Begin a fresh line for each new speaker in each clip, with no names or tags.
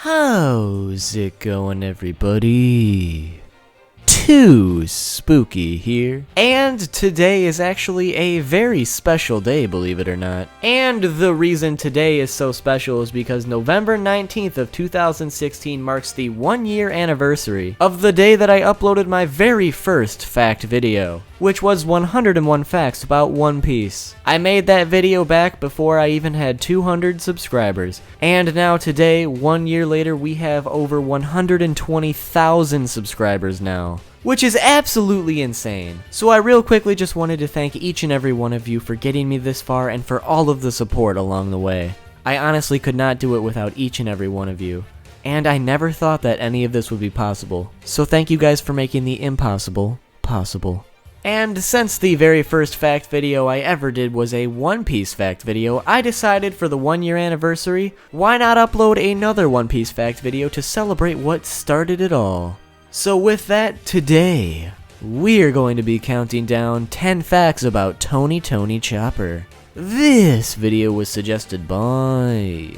How's it going, everybody? Too Spooky here, and today is actually a very special day, believe it or not. And the reason today is so special is because November 19th of 2016 marks the 1-year anniversary of the day that I uploaded my very first fact video, which was 101 facts about One Piece. I made that video back before I even had 200 subscribers, and now today, 1 year later, we have over 120,000 subscribers now, which is absolutely insane. So I real quickly just wanted to thank each and every one of you for getting me this far and for all of the support along the way. I honestly could not do it without each and every one of you, and I never thought that any of this would be possible. So thank you guys for making the impossible possible. And since the very first fact video I ever did was a One Piece fact video, I decided for the 1-year anniversary, why not upload another One Piece fact video to celebrate what started it all. So with that, today, we're going to be counting down 10 facts about Tony Chopper. This video was suggested by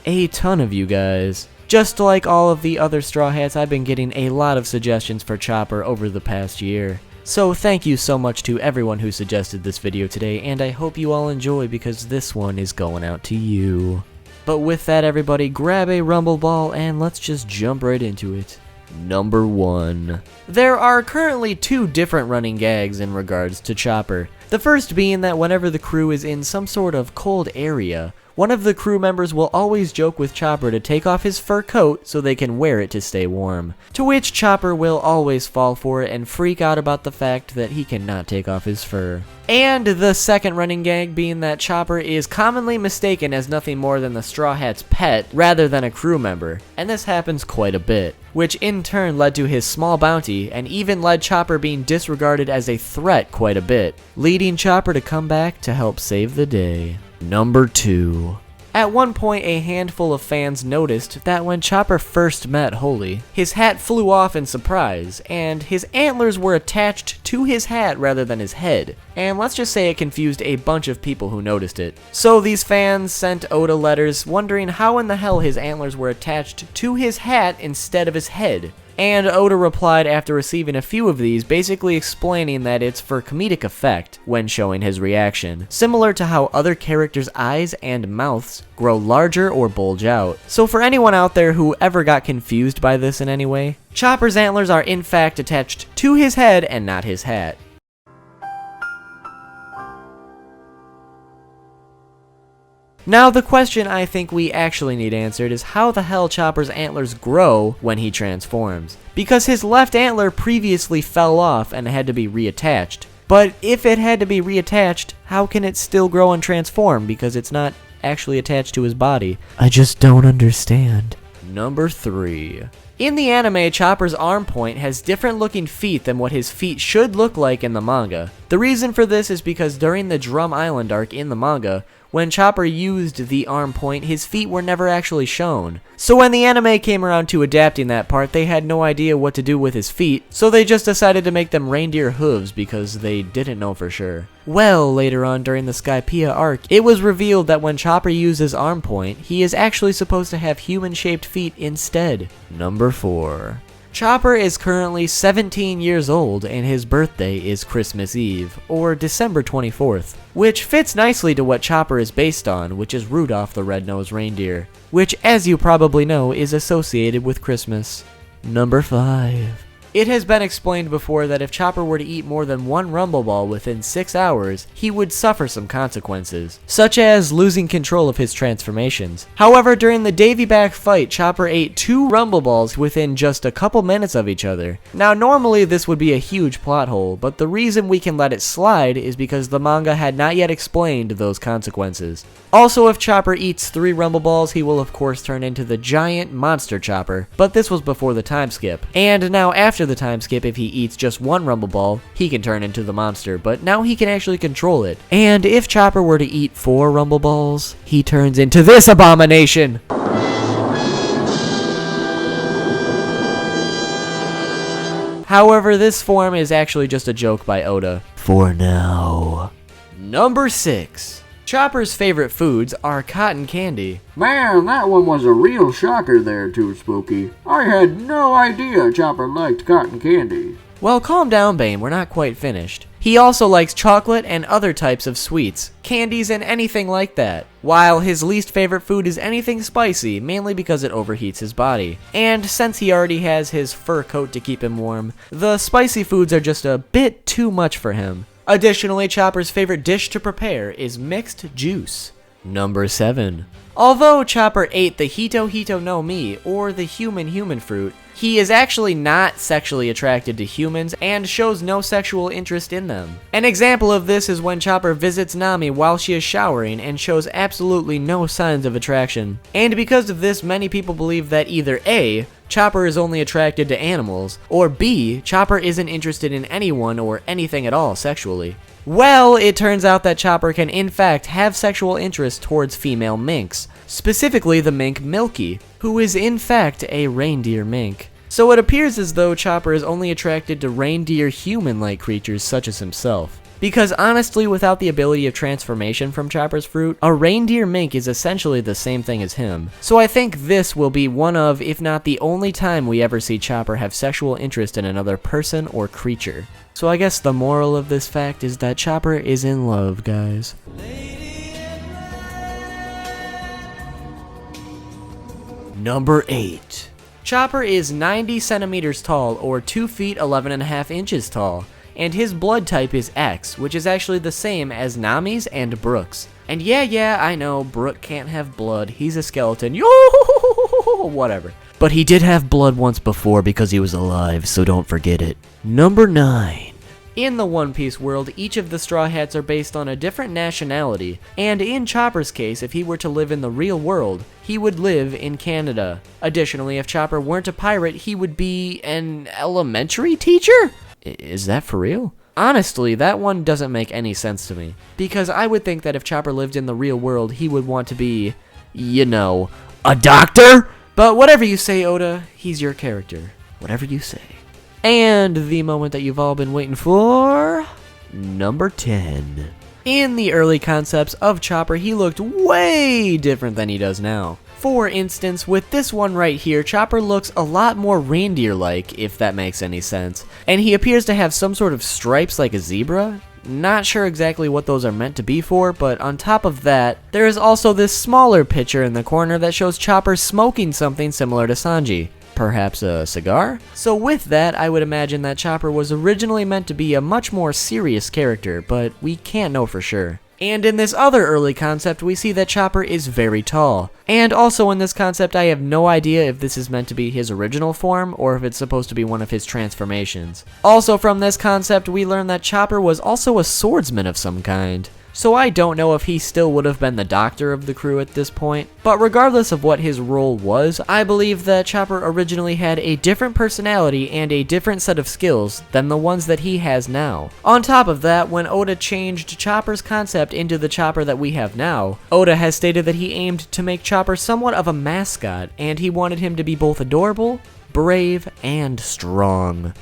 a ton of you guys. Just like all of the other Straw Hats, I've been getting a lot of suggestions for Chopper over the past year. So thank you so much to everyone who suggested this video today, and I hope you all enjoy because this one is going out to you. But with that, everybody, grab a rumble ball and let's just jump right into it. Number 1. There are currently 2 different running gags in regards to Chopper. The first being that whenever the crew is in some sort of cold area, one of the crew members will always joke with Chopper to take off his fur coat so they can wear it to stay warm. To which Chopper will always fall for it and freak out about the fact that he cannot take off his fur. And the second running gag being that Chopper is commonly mistaken as nothing more than the Straw Hat's pet rather than a crew member, and this happens quite a bit, which in turn led to his small bounty and even led Chopper being disregarded as a threat quite a bit, leading Chopper to come back to help save the day. Number 2. At one point, a handful of fans noticed that when Chopper first met Holy, his hat flew off in surprise, and his antlers were attached to his hat rather than his head. And let's just say it confused a bunch of people who noticed it. So these fans sent Oda letters wondering how in the hell his antlers were attached to his hat instead of his head. And Oda replied after receiving a few of these, basically explaining that it's for comedic effect when showing his reaction, similar to how other characters' eyes and mouths grow larger or bulge out. So for anyone out there who ever got confused by this in any way, Chopper's antlers are in fact attached to his head and not his hat. Now the question I think we actually need answered is how the hell Chopper's antlers grow when he transforms. Because his left antler previously fell off and had to be reattached. But if it had to be reattached, how can it still grow and transform because it's not actually attached to his body? I just don't understand. Number 3. In the anime, Chopper's arm point has different looking feet than what his feet should look like in the manga. The reason for this is because during the Drum Island arc in the manga, when Chopper used the arm point, his feet were never actually shown. So when the anime came around to adapting that part, they had no idea what to do with his feet, so they just decided to make them reindeer hooves because they didn't know for sure. Well, later on during the Skypiea arc, it was revealed that when Chopper uses arm point, he is actually supposed to have human-shaped feet instead. Number 4. Chopper is currently 17 years old and his birthday is Christmas Eve, or December 24th, which fits nicely to what Chopper is based on, which is Rudolph the Red-Nosed Reindeer, which as you probably know is associated with Christmas. Number 5. It has been explained before that if Chopper were to eat more than 1 Rumble Ball within 6 hours, he would suffer some consequences, such as losing control of his transformations. However, during the Davy Back fight, Chopper ate 2 Rumble Balls within just a couple minutes of each other. Now normally this would be a huge plot hole, but the reason we can let it slide is because the manga had not yet explained those consequences. Also, if Chopper eats 3 Rumble Balls, he will of course turn into the giant monster Chopper, but this was before the time skip. And now after the time skip, if he eats just 1 Rumble Ball, he can turn into the monster, but now he can actually control it. And if Chopper were to eat 4 Rumble Balls, he turns into this abomination! However, this form is actually just a joke by Oda. For now. Number 6. Chopper's favorite foods are cotton candy.
Man, that one was a real shocker there, Too Spooky. I had no idea Chopper liked cotton candy.
Well, calm down, Bane, we're not quite finished. He also likes chocolate and other types of sweets, candies, and anything like that, while his least favorite food is anything spicy, mainly because it overheats his body. And since he already has his fur coat to keep him warm, the spicy foods are just a bit too much for him. Additionally, Chopper's favorite dish to prepare is mixed juice. Number 7. Although Chopper ate the Hito Hito no Mi, or the human fruit, he is actually not sexually attracted to humans and shows no sexual interest in them. An example of this is when Chopper visits Nami while she is showering and shows absolutely no signs of attraction. And because of this, many people believe that either A, Chopper is only attracted to animals, or B, Chopper isn't interested in anyone or anything at all sexually. Well, it turns out that Chopper can in fact have sexual interest towards female minks, specifically the mink Milky, who is in fact a reindeer mink. So it appears as though Chopper is only attracted to reindeer human-like creatures such as himself. Because honestly, without the ability of transformation from Chopper's fruit, a reindeer mink is essentially the same thing as him. So I think this will be one of, if not the only time we ever see Chopper have sexual interest in another person or creature. So I guess the moral of this fact is that Chopper is in love, guys. Number 8. Chopper is 90 centimeters tall, or 2 feet 11.5 inches tall, and his blood type is X, which is actually the same as Nami's and Brook's. And yeah, I know, Brook can't have blood, he's a skeleton, whatever. But he did have blood once before because he was alive, so don't forget it. Number 9. In the One Piece world, each of the Straw Hats are based on a different nationality, and in Chopper's case, if he were to live in the real world, he would live in Canada. Additionally, if Chopper weren't a pirate, he would be an elementary teacher? Is that for real? Honestly, that one doesn't make any sense to me, because I would think that if Chopper lived in the real world, he would want to be, you know, a doctor? But whatever you say, Oda, he's your character. Whatever you say. And the moment that you've all been waiting for, number 10. In the early concepts of Chopper, he looked way different than he does now. For instance, with this one right here, Chopper looks a lot more reindeer-like, if that makes any sense. And he appears to have some sort of stripes like a zebra. Not sure exactly what those are meant to be for, but on top of that, there is also this smaller picture in the corner that shows Chopper smoking something similar to Sanji. Perhaps a cigar? So with that, I would imagine that Chopper was originally meant to be a much more serious character, but we can't know for sure. And in this other early concept, we see that Chopper is very tall. And also in this concept, I have no idea if this is meant to be his original form, or if it's supposed to be one of his transformations. Also from this concept, we learn that Chopper was also a swordsman of some kind. So I don't know if he still would have been the doctor of the crew at this point, but regardless of what his role was, I believe that Chopper originally had a different personality and a different set of skills than the ones that he has now. On top of that, when Oda changed Chopper's concept into the Chopper that we have now, Oda has stated that he aimed to make Chopper somewhat of a mascot, and he wanted him to be both adorable, brave, and strong.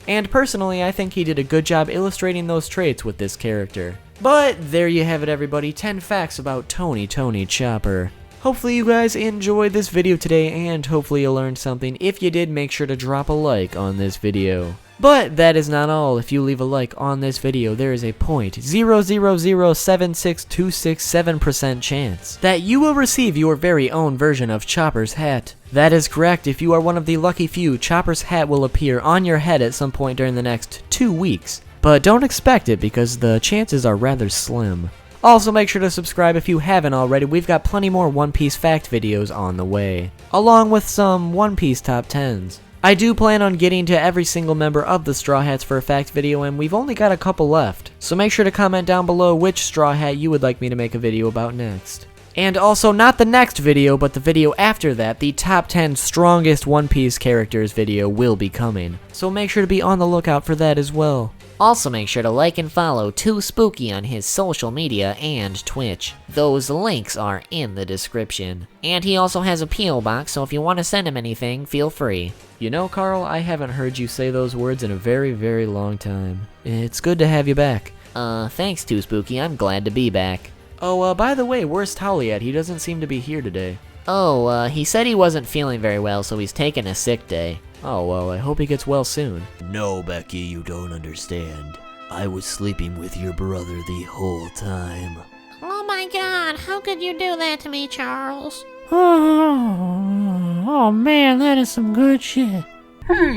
And personally, I think he did a good job illustrating those traits with this character. But there you have it, everybody, 10 facts about Tony Chopper. Hopefully you guys enjoyed this video today, and hopefully you learned something. If you did, make sure to drop a like on this video. But that is not all. If you leave a like on this video, there is a 0.000762667% chance that you will receive your very own version of Chopper's hat. That is correct. If you are one of the lucky few, Chopper's hat will appear on your head at some point during the next 2 weeks. But don't expect it because the chances are rather slim. Also, make sure to subscribe if you haven't already. We've got plenty more One Piece fact videos on the way, along with some One Piece top 10s. I do plan on getting to every single member of the Straw Hats for a fact video, and we've only got a couple left. So make sure to comment down below which Straw Hat you would like me to make a video about next. And also, not the next video, but the video after that, the top 10 strongest One Piece characters video will be coming. So make sure to be on the lookout for that as well.
Also make sure to like and follow Too Spooky on his social media and Twitch. Those links are in the description. And he also has a P.O. box, so if you want to send him anything, feel free.
You know, Carl, I haven't heard you say those words in a very, very long time. It's good to have you back.
Thanks Too Spooky, I'm glad to be back.
Oh, by the way, where's Tolly at? He doesn't seem to be here today.
Oh, he said he wasn't feeling very well, so he's taking a sick day.
Oh, well, I hope he gets well soon.
No, Becky, you don't understand. I was sleeping with your brother the whole time.
Oh my god, how could you do that to me, Charles?
Oh man, that is some good shit.
Hey,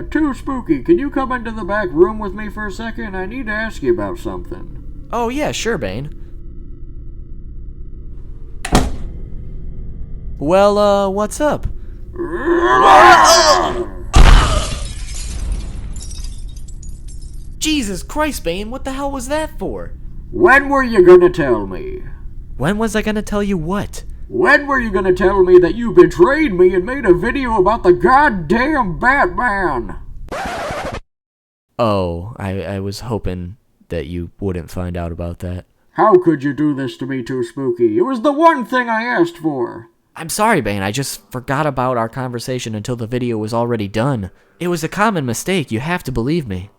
Too Spooky, can you come into the back room with me for a second? I need to ask you about something.
Oh, yeah, sure, Bane. Well, what's up? Jesus Christ, Bane, what the hell was that for?
When were you gonna tell me?
When was I gonna tell you what?
When were you gonna tell me that you betrayed me and made a video about the goddamn Batman?
Oh, I was hoping that you wouldn't find out about that.
How could you do this to me, Too Spooky? It was the one thing I asked for.
I'm sorry, Bane, I just forgot about our conversation until the video was already done. It was a common mistake, you have to believe me.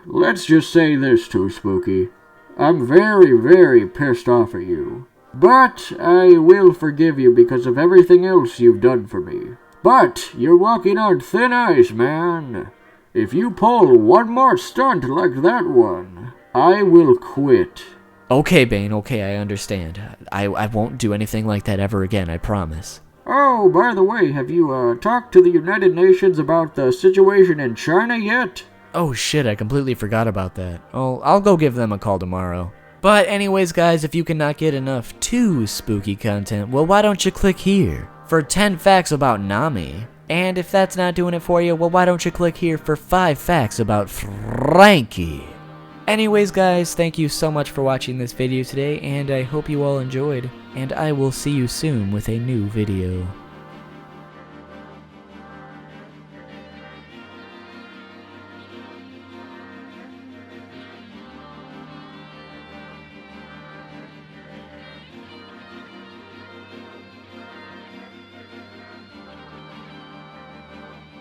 Let's just say this, Too Spooky. I'm very, very pissed off at you. But I will forgive you because of everything else you've done for me. But you're walking on thin ice, man. If you pull one more stunt like that one, I will quit.
Okay, Bane, okay, I understand. I won't do anything like that ever again, I promise.
Oh, by the way, have you talked to the United Nations about the situation in China yet?
Oh shit, I completely forgot about that. I'll go give them a call tomorrow. But anyways, guys, if you cannot get enough Too Spooky content, well, why don't you click here for 10 facts about Nami? And if that's not doing it for you, well, why don't you click here for 5 facts about Franky? Anyways, guys, thank you so much for watching this video today, and I hope you all enjoyed. And I will see you soon with a new video.